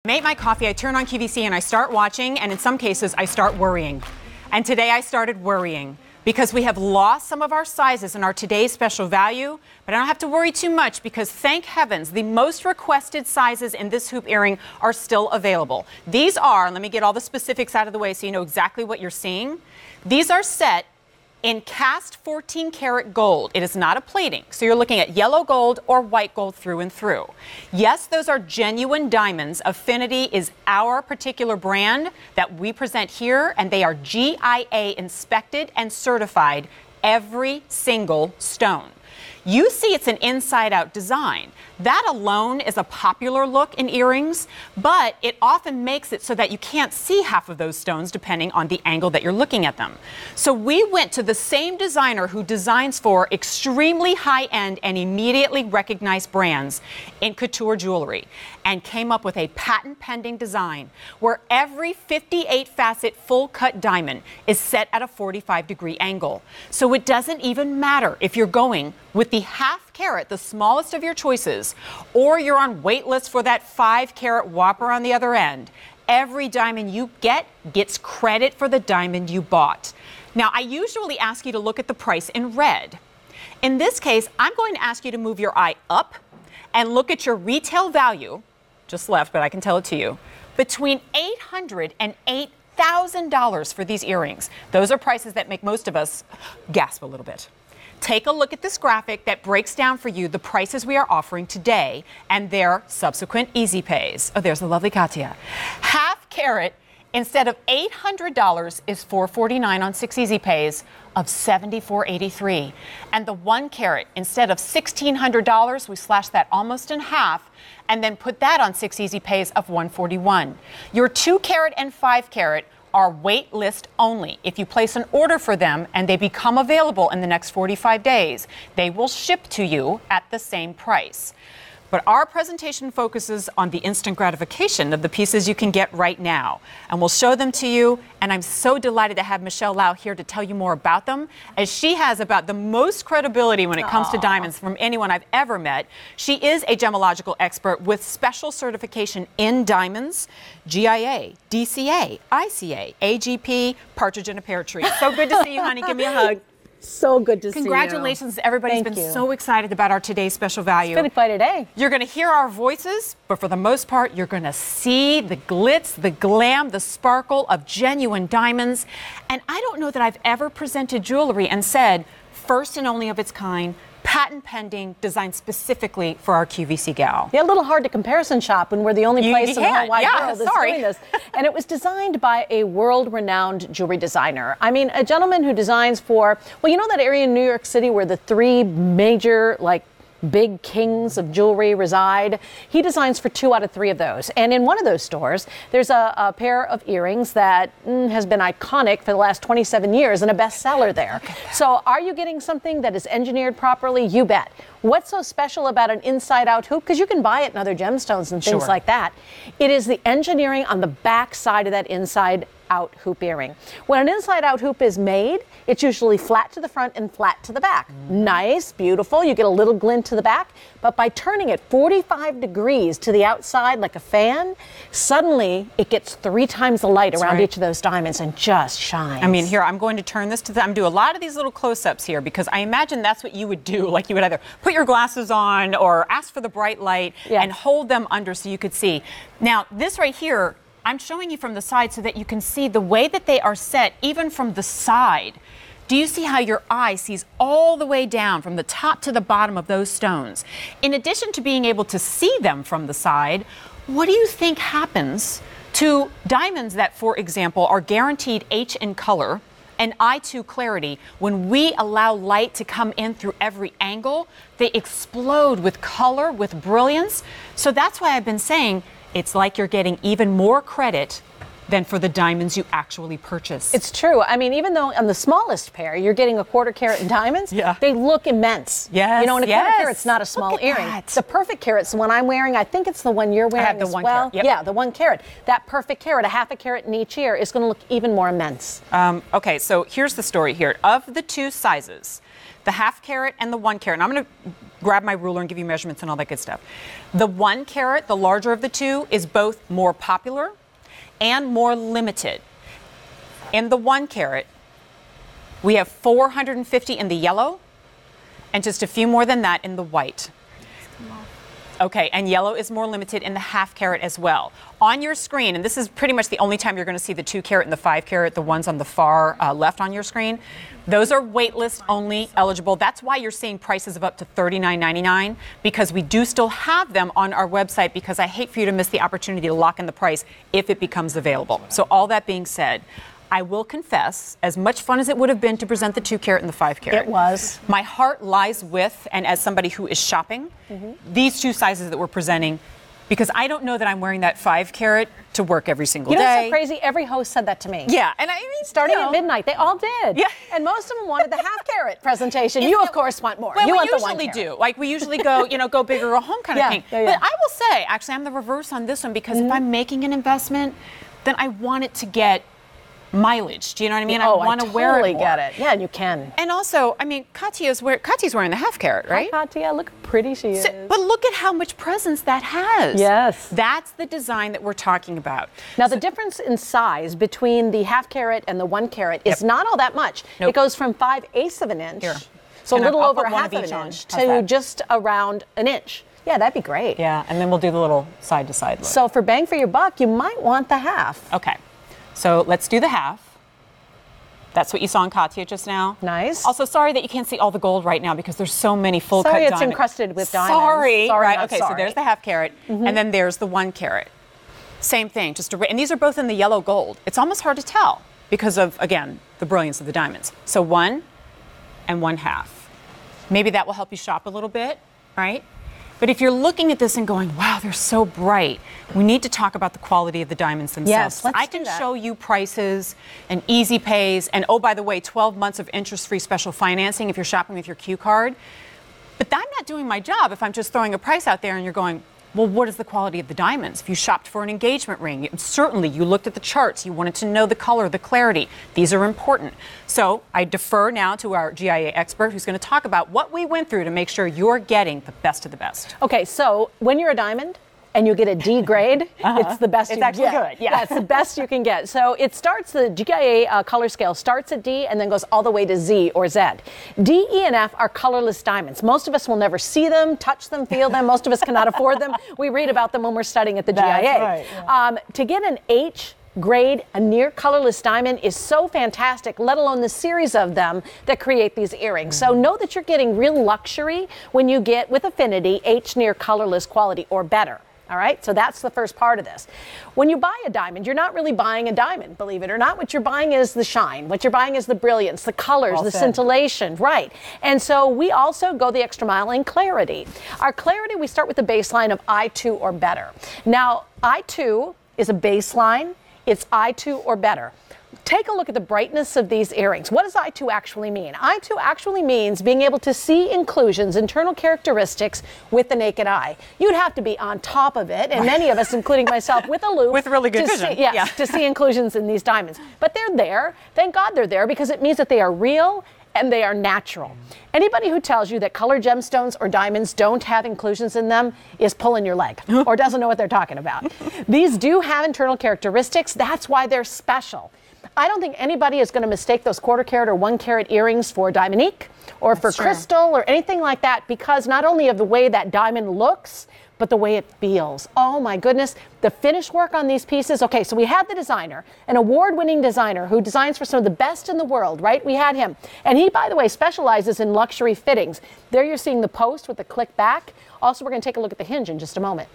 I make my coffee, I turn on QVC and I start watching, and in some cases I start worrying. And today I started worrying because we have lost some of our sizes in our today's special value, but I don't have to worry too much because thank heavens the most requested sizes in this hoop earring are still available. These are, let me get all the specifics out of the way so you know exactly what you're seeing. These are set in cast 14 karat gold. It is not a plating, so you're looking at yellow gold or white gold through and through. Yes, those are genuine diamonds. Affinity is our particular brand that we present here, and they are GIA inspected and certified, every single stone. You see it's an inside-out design. That alone is a popular look in earrings, but it often makes it so that you can't see half of those stones depending on the angle that you're looking at them. So we went to the same designer who designs for extremely high-end and immediately recognized brands in couture jewelry and came up with a patent-pending design where every 58-facet full-cut diamond is set at a 45-degree angle. So it doesn't even matter if you're going with the half carat, the smallest of your choices, or you're on wait list for that 5 carat whopper on the other end. Every diamond you get gets credit for the diamond you bought. Now, I usually ask you to look at the price in red. In this case, I'm going to ask you to move your eye up and look at your retail value, just left, but I can tell it to you, between $800 and $8,000 for these earrings. Those are prices that make most of us gasp a little bit. Take a look at this graphic that breaks down for you the prices we are offering today and their subsequent easy pays. Oh, there's the lovely Katya. Half carat, instead of $800, is $449 on 6 easy pays of $74.83. And the 1 carat, instead of $1,600, we slashed that almost in half and then put that on 6 easy pays of $141. Your 2 carat and 5 carat are wait list only. If you place an order for them and they become available in the next 45 days, they will ship to you at the same price. But our presentation focuses on the instant gratification of the pieces you can get right now. And we'll show them to you. And I'm so delighted to have Michelle Lau here to tell you more about them, as she has about the most credibility when it comes to diamonds from anyone I've ever met. She is a gemological expert with special certification in diamonds, GIA, DCA, ICA, AGP, partridge in a pear tree. So good to see you, honey. Give me a hug. So good to see you. Congratulations. Everybody's been so excited about our today's special value. It's been quite a day. You're going to hear our voices, but for the most part, you're going to see the glitz, the glam, the sparkle of genuine diamonds. And I don't know that I've ever presented jewelry and said, first and only of its kind, patent pending, designed specifically for our QVC gal. Yeah, a little hard to comparison shop when we're the only place in the whole wide world that's doing this. And it was designed by a world-renowned jewelry designer. I mean, a gentleman who designs for, well, you know that area in New York City where the 3 major, big kings of jewelry reside? He designs for 2 out of 3 of those. And in one of those stores, there's a pair of earrings that has been iconic for the last 27 years and a bestseller there. So are you getting something that is engineered properly? You bet. What's so special about an inside-out hoop? Because you can buy it in other gemstones and things like that. It is the engineering on the back side of that inside-out hoop earring. When an inside-out hoop is made, it's usually flat to the front and flat to the back. Nice, beautiful. You get a little glint to the back, but by turning it 45 degrees to the outside like a fan, suddenly it gets 3 times the light around each of those diamonds and just shines. I mean, here, I'm going to turn this to I'm doing a lot of these little close-ups here because I imagine that's what you would do. Like you would either put your glasses on or ask for the bright light and hold them under so you could see. Now, this right here, I'm showing you from the side so that you can see the way that they are set, even from the side. Do you see how your eye sees all the way down from the top to the bottom of those stones? In addition to being able to see them from the side, what do you think happens to diamonds that, for example, are guaranteed H in color and I2 clarity? When we allow light to come in through every angle, they explode with color, with brilliance. So that's why I've been saying it's like you're getting even more credit than for the diamonds you actually purchase. It's true. I mean, even though on the smallest pair, you're getting a quarter carat in diamonds, they look immense. Yes, you know, and a quarter carat's not a small earring. That. The perfect carat's the one I'm wearing. I think it's the one you're wearing I have the as 1 well. carat. Yep. Yeah, the 1 carat. That perfect carat, a half a carat in each ear, is going to look even more immense. Okay, so here's the story here. Of the two sizes, the half carat and the 1 carat, and I'm going to grab my ruler and give you measurements and all that good stuff. The 1 carat, the larger of the two, is both more popular and more limited. In the 1 carat, we have 450 in the yellow and just a few more than that in the white. Okay, and yellow is more limited in the half carat as well. On your screen, and this is pretty much the only time you're going to see the 2 carat and the 5 carat, the ones on the far left on your screen, those are waitlist only eligible. That's why you're seeing prices of up to $39.99, because we do still have them on our website, because I hate for you to miss the opportunity to lock in the price if it becomes available. So all that being said, I will confess, as much fun as it would have been to present the 2 carat and the 5 carat. It was. My heart lies with, and as somebody who is shopping, these 2 sizes that we're presenting, because I don't know that I'm wearing that 5 carat to work every single day. You know what's so crazy? Every host said that to me. Yeah, and I mean, starting at midnight, they all did. Yeah. And most of them wanted the half carat presentation. You, of course, want more. Well, you we want usually the 1 carat. do. Like, we usually go, go big or go home kind of thing. Yeah. But I will say, actually, I'm the reverse on this one, because if I'm making an investment, then I want it to get mileage. Do you know what I mean? Oh, I want to wear it totally more. get it. Yeah, and you can. And also, I mean, Katya's wearing the half carat, right? Hi, Katya. Look how pretty she is. But look at how much presence that has. Yes. That's the design that we're talking about. Now, the difference in size between the half carat and the 1 carat is not all that much. Nope. It goes from 5/8 of an inch, Here. so And a little I'll over put one half of of each an on. inch, How's to that? just around an inch. Yeah, that'd be great. Yeah, and then we'll do the little side-to-side look. So for bang for your buck, you might want the half. Okay, so let's do the half. That's what you saw in Katya just now. Nice. Also, sorry that you can't see all the gold right now, because there's so many full-cut diamonds. Sorry, it's encrusted with diamonds. Sorry. Right. Okay, sorry. so there's the half carat, and then there's the 1 carat. Same thing, and these are both in the yellow gold. It's almost hard to tell because of, again, the brilliance of the diamonds. So 1 and 1/2. Maybe that will help you shop a little bit, right? But if you're looking at this and going, wow, they're so bright, we need to talk about the quality of the diamonds themselves. Yes, let's I do can that. show you prices and easy pays, and oh, by the way, 12 months of interest-free special financing if you're shopping with your Q card. But I'm not doing my job if I'm just throwing a price out there and you're going, well, what is the quality of the diamonds? If you shopped for an engagement ring, certainly you looked at the charts, you wanted to know the color, the clarity. These are important. So I defer now to our GIA expert, who's going to talk about what we went through to make sure you're getting the best of the best. Okay, so when you're a diamond and you get a D grade, it's the best you can get. It's actually good, yeah. It's the best you can get. So it starts, the GIA color scale starts at D and then goes all the way to Z or Z. D, E, and F are colorless diamonds. Most of us will never see them, touch them, feel them. Most of us cannot afford them. We read about them when we're studying at the GIA. Right, yeah. To get an H grade, a near colorless diamond, is so fantastic, let alone the series of them that create these earrings. So know that you're getting real luxury when you get, with Affinity, H near colorless quality or better. All right, so that's the first part of this. When you buy a diamond, you're not really buying a diamond, believe it or not. What you're buying is the shine. What you're buying is the brilliance, the colors, the scintillation, right? And so we also go the extra mile in clarity. Our clarity, we start with the baseline of I2 or better. Now, I2 is a baseline. It's I2 or better. Take a look at the brightness of these earrings. What does I2 actually mean? I2 actually means being able to see inclusions, internal characteristics with the naked eye. You'd have to be on top of it, and many of us, including myself, with a loupe. With really good vision. To see inclusions in these diamonds. But they're there. Thank God they're there, because it means that they are real and they are natural. Anybody who tells you that colored gemstones or diamonds don't have inclusions in them is pulling your leg or doesn't know what they're talking about. These do have internal characteristics. That's why they're special. I don't think anybody is going to mistake those quarter carat or 1 carat earrings for diamondique or for crystal or anything like that, because not only of the way that diamond looks, but the way it feels. Oh my goodness, the finish work on these pieces. Okay, so we had the designer, an award-winning designer who designs for some of the best in the world, right? We had him. And he, by the way, specializes in luxury fittings. There you're seeing the post with the click back. Also, we're going to take a look at the hinge in just a moment.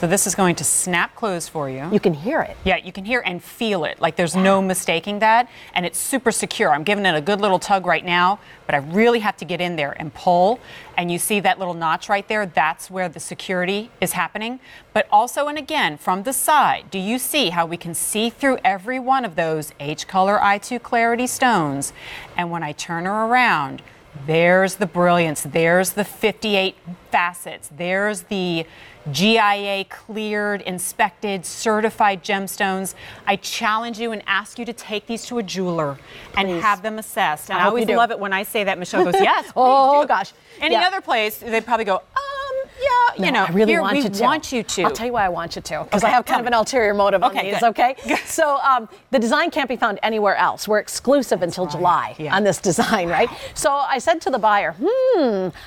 So this is going to snap closed for you. You can hear it. Yeah, you can hear and feel it. Like there's no mistaking that. And it's super secure. I'm giving it a good little tug right now, but I really have to get in there and pull. And you see that little notch right there? That's where the security is happening. But also, and again, from the side, do you see how we can see through every one of those H-Color I2 Clarity stones? And when I turn her around, there's the brilliance. There's the 58 facets. There's the GIA cleared, inspected, certified gemstones. I challenge you and ask you to take these to a jeweler and have them assessed. And I always love it when I say that. Michelle goes, yes, oh, gosh. Any other place, they'd probably go, yeah, you know, I really here, want we you to. want you to. I'll tell you why I want you to, because I have kind of an ulterior motive on these, okay? So the design can't be found anywhere else. We're exclusive until July on this design, right? So I said to the buyer,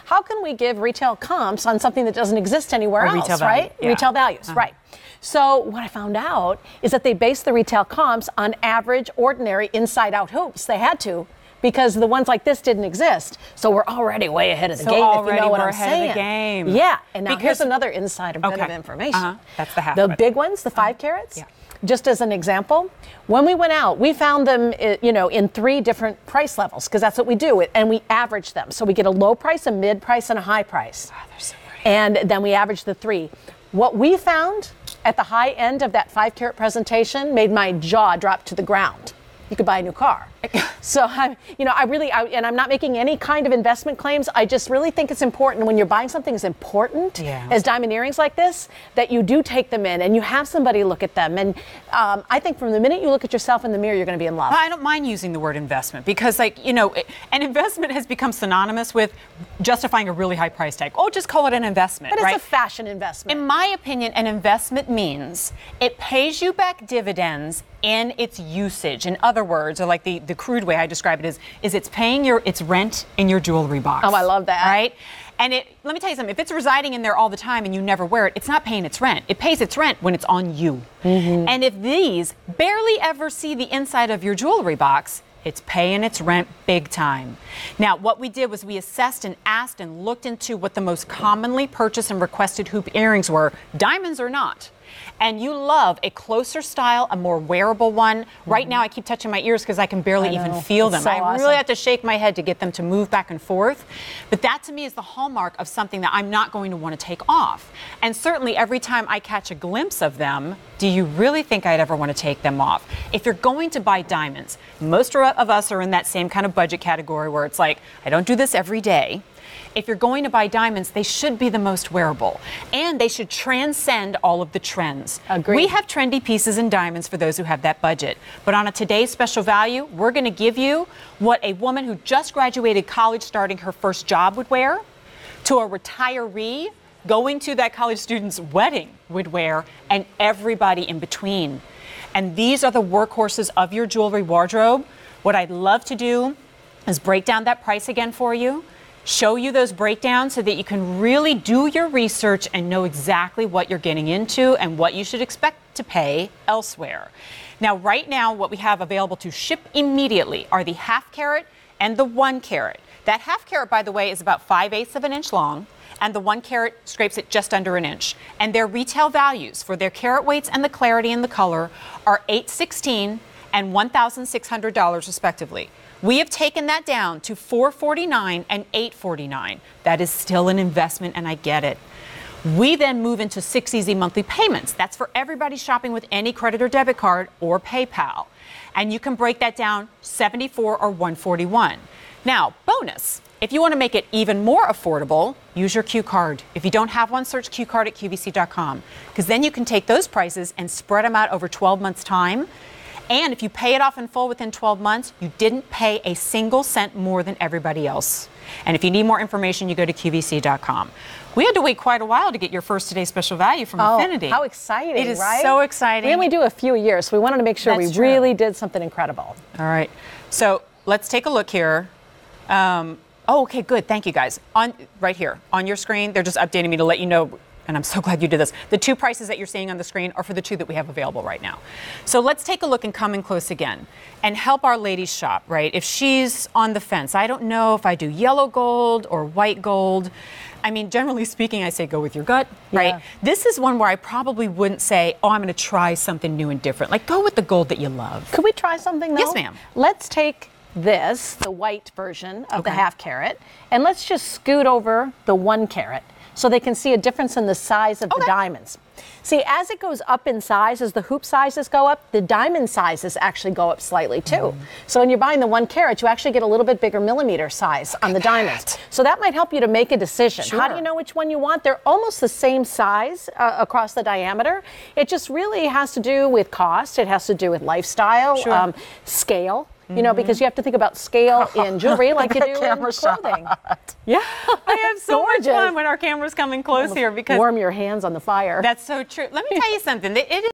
how can we give retail comps on something that doesn't exist anywhere else, right? Retail values, right. So what I found out is that they based the retail comps on average, ordinary, inside-out hoops. They had to, because the ones like this didn't exist. So we're already way ahead of the game, if you know what I'm saying. Of the game. Yeah, and now here's another insider bit of information. That's the half. The big ones, the 5 carats. Just as an example, when we went out, we found them, in 3 different price levels, because that's what we do, and we average them. So we get a low price, a mid price, and a high price. Oh, they're so pretty. And then we average the 3. What we found at the high end of that 5 carat presentation made my jaw drop to the ground. You could buy a new car. So, and I'm not making any kind of investment claims. I just really think it's important when you're buying something as important as diamond earrings like this, that you do take them in and you have somebody look at them. And I think from the minute you look at yourself in the mirror, you're going to be in love. I don't mind using the word investment because, an investment has become synonymous with justifying a really high price tag. Oh, just call it an investment, but it's a fashion investment. In my opinion, an investment means it pays you back dividends in its usage. In other words, or like the crude way I describe it is it's paying its rent in your jewelry box. Oh, I love that. Right? And let me tell you something, if it's residing in there all the time and you never wear it, it's not paying its rent. It pays its rent when it's on you. And if these barely ever see the inside of your jewelry box, it's paying its rent big time. Now, what we did was we assessed and asked and looked into what the most commonly purchased and requested hoop earrings were, diamonds or not. And you love a closer style, a more wearable one. Right now, I keep touching my ears because I can barely even feel them. So I really have to shake my head to get them to move back and forth. But that to me is the hallmark of something that I'm not going to want to take off. And certainly every time I catch a glimpse of them, do you really think I'd ever want to take them off? If you're going to buy diamonds, most of us are in that same kind of budget category where it's like, I don't do this every day. If you're going to buy diamonds, they should be the most wearable. And they should transcend all of the trends. Agreed. We have trendy pieces in diamonds for those who have that budget. But on a today's special value, we're going to give you what a woman who just graduated college starting her first job would wear, to a retiree going to that college student's wedding would wear, and everybody in between. And these are the workhorses of your jewelry wardrobe. What I'd love to do is break down that price again for you, show you those breakdowns so that you can really do your research and know exactly what you're getting into and what you should expect to pay elsewhere. Now, right now, what we have available to ship immediately are the half carat and the 1 carat. That half carat, by the way, is about 5/8 of an inch long, and the 1 carat scrapes it just under an inch. And their retail values for their carat weights and the clarity and the color are $816 and $1,600 respectively. We have taken that down to $449 and $849. That is still an investment, and I get it. We then move into 6 easy monthly payments. That's for everybody shopping with any credit or debit card or PayPal. And you can break that down $74 or $141. Now, bonus. If you want to make it even more affordable, use your Q card. If you don't have one, search Q card at QVC.com, because then you can take those prices and spread them out over 12 months' time. And if you pay it off in full within 12 months, you didn't pay a single cent more than everybody else. And if you need more information, you go to QVC.com. We had to wait quite a while to get your first Today Special Value from Affinity. How exciting, It is right? so exciting. We only do a few years, so we wanted to make sure That's we really did something incredible. All right. So let's take a look here. Okay, good. Thank you, guys. Right here on your screen, they're just updating me to let you know and I'm so glad you did this, the two prices that you're seeing on the screen are for the two that we have available right now. So let's take a look and come in close again and help our ladies shop, right? If she's on the fence, I don't know if I do yellow gold or white gold. I mean, generally speaking, I say go with your gut, right? This is one where I probably wouldn't say, oh, I'm going to try something new and different. Like, go with the gold that you love. Could we try something, though? Yes, ma'am. Let's take this, the white version of the half carat, and let's just scoot over the 1 carat so they can see a difference in the size of the diamonds. See, as it goes up in size, as the hoop sizes go up, the diamond sizes actually go up slightly too. So when you're buying the 1 carat, you actually get a little bit bigger millimeter size on the diamonds. So that might help you to make a decision. How do you know which one you want? They're almost the same size across the diameter. It just really has to do with cost. It has to do with lifestyle, scale. You know, because you have to think about scale in jewelry like you do in clothing. Yeah, I have so much fun when our camera's coming close here because warm your hands on the fire. That's so true. Let me tell you something. It is